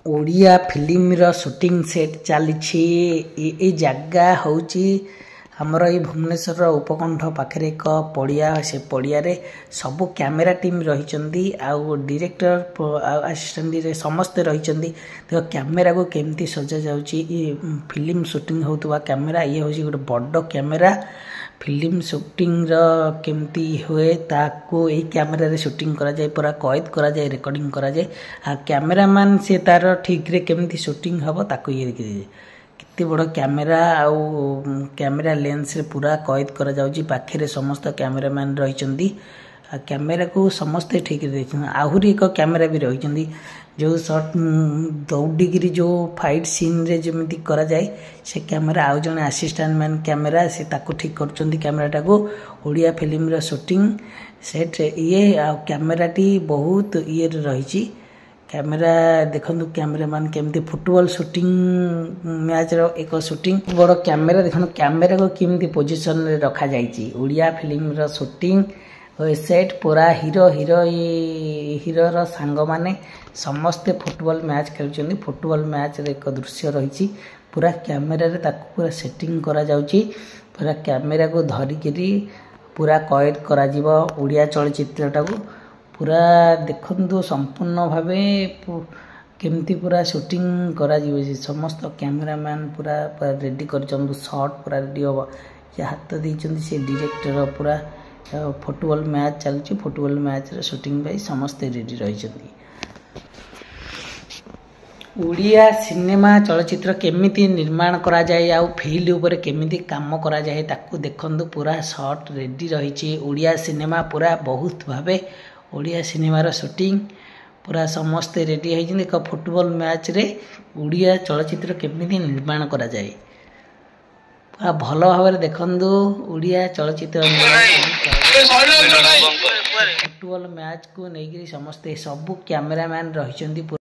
Odia film रो shooting set चली जगह हूँ आमर ये भुवनेश्वर उपकंठ पाखे एक पड़िया से पड़िया सबू कैमेरा टीम रही आउ डायरेक्टर असिस्टेंट समस्ते रही देख कैमेरा को केमती सजा जाउची फिल्म शूटिंग होता कैमेरा ये हूँ गोटे बड़ कैमेरा फिल्म शूटिंग केमती हुए ताकू यही कैमेरा शूटिंग करा जाए पूरा कैद करा जाए रिकॉर्डिंग करा जाए आ कैमेरामैन से तार ठीक रे केमती शूटिंग हम ताकू ये केते बड़ कैमेरा आउ कैमेरा लेंस रे पूरा कैद करा जाउची पाखे समस्त कैमेरामैन रही कैमेरा को समस्ते ठीक आहरी एक कैमेरा भी रही जो शॉट दौड़िकी जो फाइट सीन रे जमी करा जाए से कैमेरा आउ जने असिस्टेंट मैन कैमेरा से ताको ठीक कर कैमेराटा को ओडिया फिल्म रो शूटिंग सेट ये आ कैमेराटी बहुत ये रही कैमेरा देखु कैमेरामैन केमती फुटबॉल शूटिंग मैच रो एक शूटिंग बड़ कैमेरा देखु कैमेरा को केमती पोजीशन रे रखा जाइए ओडिया फिल्म रो शूटिंग सेट पूरा हीरो रो सांग माने समस्ते फुटबॉल मैच खेलुछन्ती फुटबॉल मैच रे एक दृश्य रही पूरा कैमेरा रे ताको पूरा सेटिंग करा जाउची पूरा कैमेरा को धरिकी पूरा कैद करा जीवो ओडिया चलचित्रटा को पूरा देखंतु संपूर्ण भावे केमती पूरा शूटिंग करा जीवो समस्त कैमरामैन पूरा रेडी कर शॉट पूरा रेडी हो हाथ देइछन्ती से डायरेक्टर पूरा फुटबॉल मैच चलती फुटबॉल मैच रे शूटिंग भाई समस्ते रेडी रही ओडिया सिनेमा चलचित्र केमिति निर्माण करा जाए आउ फील्ड ऊपर केमिति काम करा जाए ताकू देखंतु पूरा शॉट रेडी रही ओडिया सिनेमा पूरा बहुत भावे ओडिया सिनेमा रो शूटिंग पूरा समस्ते रेडी होइछिन एक फुटबॉल मैच रे ओडिया चलचित्र केमिति निर्माण करा जाए पूरा भल भाव देखंतु ओडिया चलचित्र फुटबॉल मैच को नहीं समस्ते सबू कैमेरामैन रही